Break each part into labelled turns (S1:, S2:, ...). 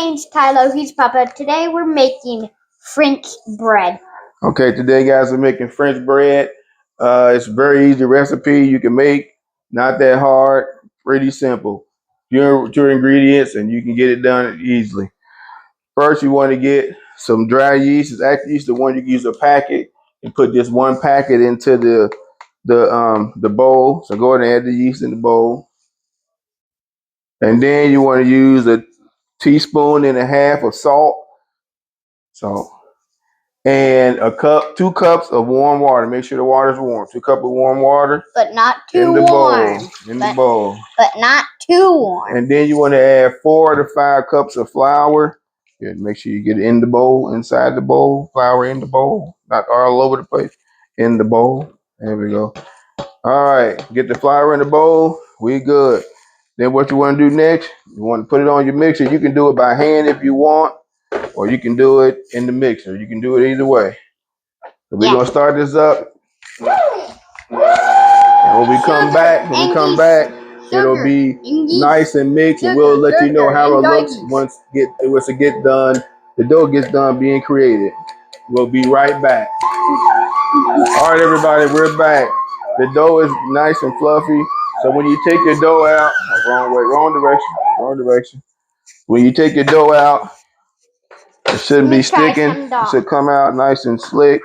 S1: name's Kylo. He's Papa. Today we're making French bread.
S2: Okay, today guys we're making French bread. It's a very easy recipe you can make. Not that hard. Pretty simple. Your ingredients and you can get it done easily. First, you want to get some dry yeast. It's actually yeast, the one you can use a packet and put this one packet into the bowl. So go ahead and add the yeast in the bowl. And then you want to use a teaspoon and a half of salt. And two cups of warm water. Make sure the water's warm. 2 cups of warm water.
S1: But not too warm.
S2: In the bowl.
S1: But not too warm.
S2: And then you want to add 4 to 5 cups of flour. Good. Make sure you get it in the bowl, inside the bowl. Flour in the bowl. Not all over the place. In the bowl. There we go. All right. Get the flour in the bowl. We good. Then what you want to do next, you want to put it on your mixer. You can do it by hand if you want, or you can do it in the mixer. You can do it either way. So we're gonna start this up. And when we come back, it'll be nice and mixed, and we'll let you know how it looks once it gets done. The dough gets done being created. We'll be right back. All right, everybody, we're back. The dough is nice and fluffy. So when you take your dough out, wrong direction. When you take your dough out, it shouldn't be sticking. It should come out nice and slick.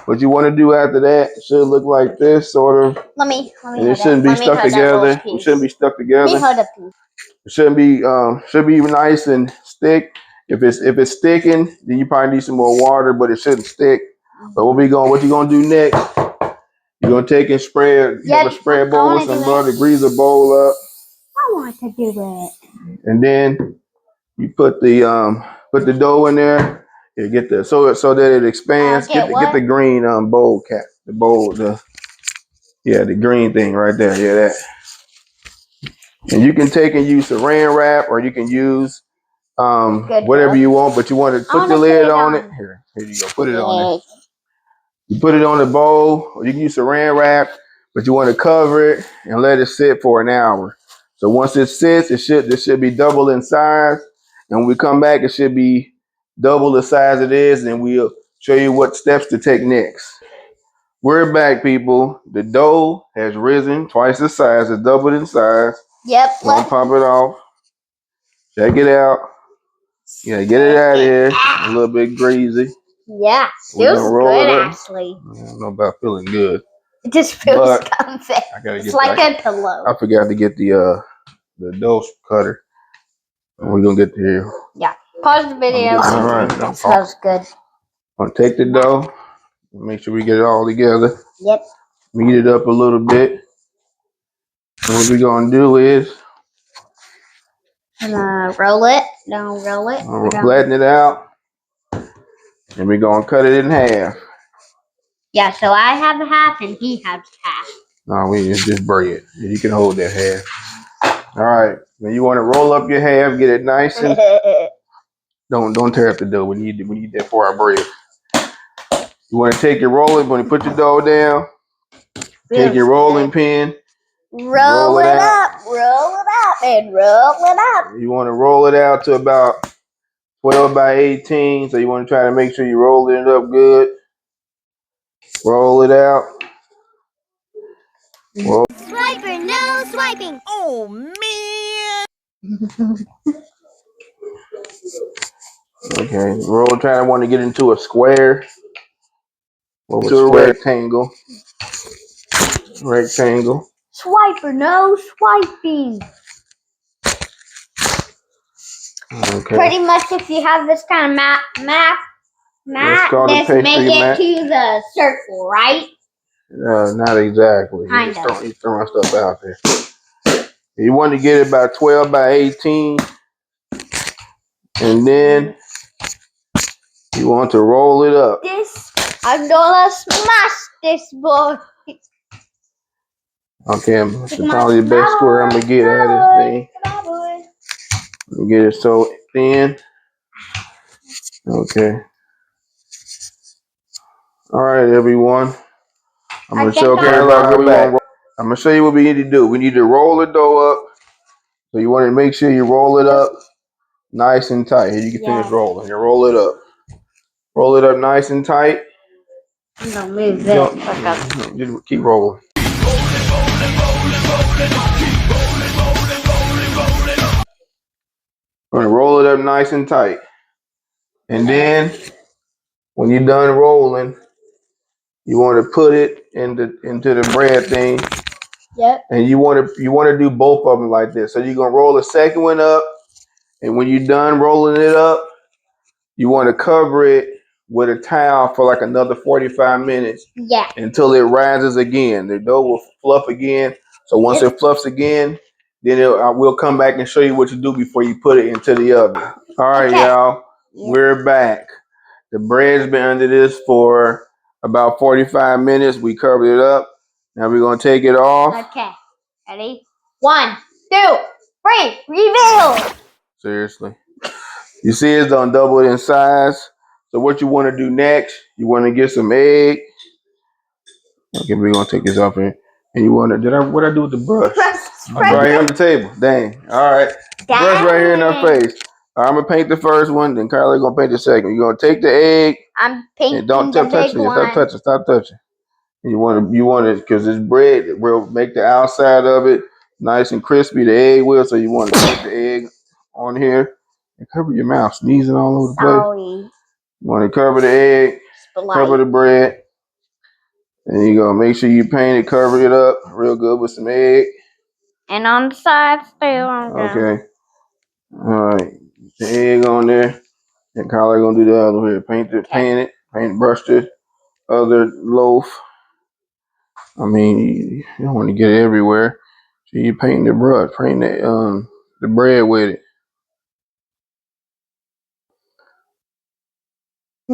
S2: What you want to do after that, it should look like this, sort of.
S1: Let me
S2: and it shouldn't be stuck together. It shouldn't be stuck together. It shouldn't be should be nice and stick. If it's sticking, then you probably need some more water, but it shouldn't stick. But what you gonna do next? You're gonna take and spread. You have a spread bowl with some butter, grease a bowl up.
S1: I want to do it.
S2: And then you put the dough in there. You get the so that it expands. Get the green bowl cap. The bowl, the green thing right there. Yeah, that. And you can take and use saran wrap, or you can use whatever you want, but you want to put the lid on it. Here you go. Put it on there. You put it on the bowl, or you can use saran wrap, but you want to cover it and let it sit for an hour. So once it sits, it should be double in size. And when we come back, it should be double the size it is, and we'll show you what steps to take next. We're back, people. The dough has risen twice the size. It's doubled in size.
S1: Yep.
S2: Don't pop it off. Check it out. Yeah, get it out of here. A little bit greasy.
S1: Yeah, feels good, actually.
S2: I don't know about feeling good.
S1: It just feels comfy. It's like a pillow.
S2: I forgot to get the dough cutter. We're gonna get to here.
S1: Yeah. Pause the video.
S2: All right.
S1: That smells good.
S2: I'm gonna take the dough. Make sure we get it all together.
S1: Yep.
S2: Knead it up a little bit. And what we're gonna do is
S1: roll it. Don't roll it.
S2: Flatten it out. And we're gonna cut it in half.
S1: Yeah, so I have half and he has half.
S2: No, we just bread. You can hold that half. All right. Now you want to roll up your half, get it nice and don't tear up the dough. We need that for our bread. You want to take your rolling, when you put your dough down, take your rolling pin.
S1: Roll it up, and roll it up.
S2: You want to roll it out to about 12 by 18. So you want to try to make sure you're rolling it up good. Roll it out.
S1: Swiper, no swiping.
S3: Oh, man.
S2: Okay. Try to want to get into a square. To a rectangle.
S1: Swiper, no swiping.
S2: Okay.
S1: Pretty much, if you have this kind of map, just make it to the circle, right?
S2: Not exactly. You're throwing stuff out there. You want to get it about 12 by 18. And then you want to roll it up.
S1: I'm gonna smash this boy.
S2: Okay, it's probably the best square I'm gonna get out of this thing. Let me get it so thin. Okay. All right, everyone. I'm gonna show you what we need to do. We need to roll the dough up. So you want to make sure you roll it up nice and tight. Here, you can finish rolling. Here, roll it up. Roll it up nice and tight.
S1: I'm gonna move this.
S2: Just keep rolling. Gonna roll it up nice and tight. And then when you're done rolling, you want to put it into the bread thing.
S1: Yep.
S2: And you want to do both of them like this. So you're gonna roll the second one up, and when you're done rolling it up, you want to cover it with a towel for like another 45 minutes.
S1: Yeah.
S2: Until it rises again. The dough will fluff again. So once it fluffs again, then we'll come back and show you what to do before you put it into the oven. All right, y'all. Yeah. We're back. The bread's been under this for about 45 minutes. We covered it up. Now we're going to take it off.
S1: Okay. Ready? 1, 2, 3. Reveal.
S2: Seriously. You see it's done double in size. So what you want to do next, you want to get some egg. Okay, we're going to take this off here. And you want to, what I do with the brush? Right here on the table. Dang. All right. Dang. Brush right here in her face. I'm going to paint the first one, then Kylie going to paint the second. You're going to take the egg.
S1: I'm painting
S2: and don't
S1: the
S2: touch
S1: big
S2: it.
S1: one.
S2: Stop touching. You want to, because this bread will make the outside of it nice and crispy. The egg will, so you want to put the egg on here and cover your mouth, sneezing all over the place.
S1: Sorry.
S2: You want to cover the egg, cover the bread. And you go. Make sure you paint it, cover it up real good with some egg.
S1: And on the side too.
S2: Okay. All right. The egg on there. And Kylie gonna do the other here. Paint it, brush the other loaf. I mean, you don't want to get it everywhere. So you paint the brush, paint the bread with it.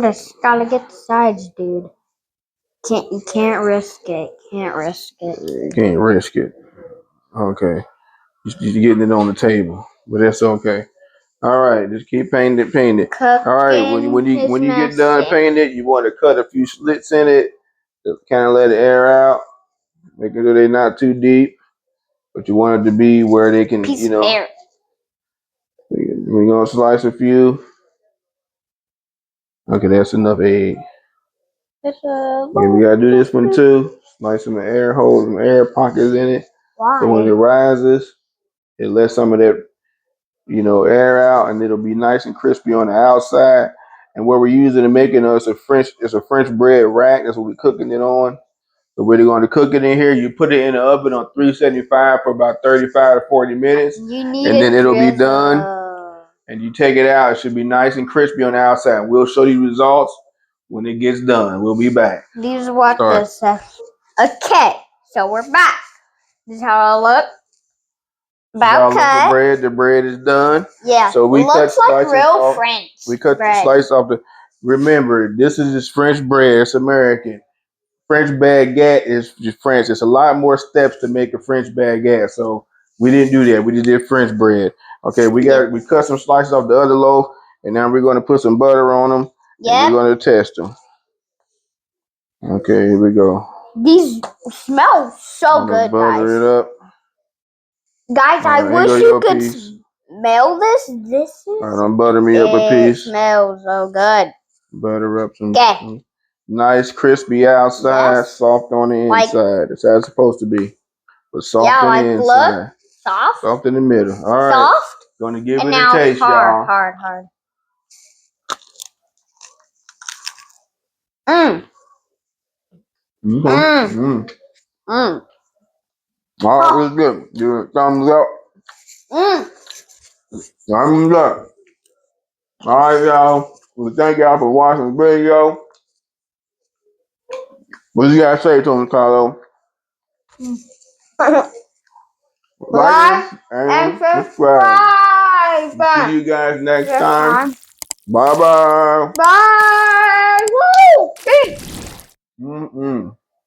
S1: Just gotta get the sides, dude. You can't risk it.
S2: You can't risk it. Okay. You're getting it on the table, but that's okay. All right, just keep painting it. All right, when you get done painting it, you want to cut a few slits in it to kind of let it air out. Make sure they're not too deep, but you want it to be where they can, We're gonna slice a few. Okay, that's enough egg. We gotta do this one too. Slice some air holes, some air pockets in it.
S1: Why?
S2: So when it rises, it lets some of that, air out, and it'll be nice and crispy on the outside. And what we're using to make it is a French bread rack. That's what we're cooking it on. So we're going to cook it in here. You put it in the oven on 375 for about 35 to 40 minutes. And then it'll be done. And you take it out. It should be nice and crispy on the outside. We'll show you results when it gets done. We'll be back.
S1: This is what this says. Okay, so we're back. This is how I look. About cut.
S2: The bread is done.
S1: Yeah.
S2: So we
S1: looks
S2: cut
S1: like real
S2: off.
S1: French.
S2: We cut the slice off the. Remember, this is just French bread. It's American. French baguette is just French. It's a lot more steps to make a French baguette. So we didn't do that. We just did French bread. Okay, we cut some slices off the other loaf, and now we're going to put some butter on them. Yeah. We're going to test them. Okay, here we go.
S1: These smell so good,
S2: butter it up.
S1: Guys, I wish you could smell this. This is.
S2: All right, don't butter me up a piece.
S1: It smells so good.
S2: Butter up some. Nice, crispy outside, soft on the inside. That's how it's supposed to be. But soft on the inside.
S1: Look, soft.
S2: Soft in the middle. All right.
S1: Soft.
S2: Gonna give it a taste, y'all.
S1: Hard. Mmm.
S2: All right, it was good. Give it a thumbs up. Thumbs up. All right, y'all. Well, thank y'all for watching the video. What you gotta say to him, Carlo? Like and subscribe. See you guys next time. Bye-bye.
S1: Bye. Woo!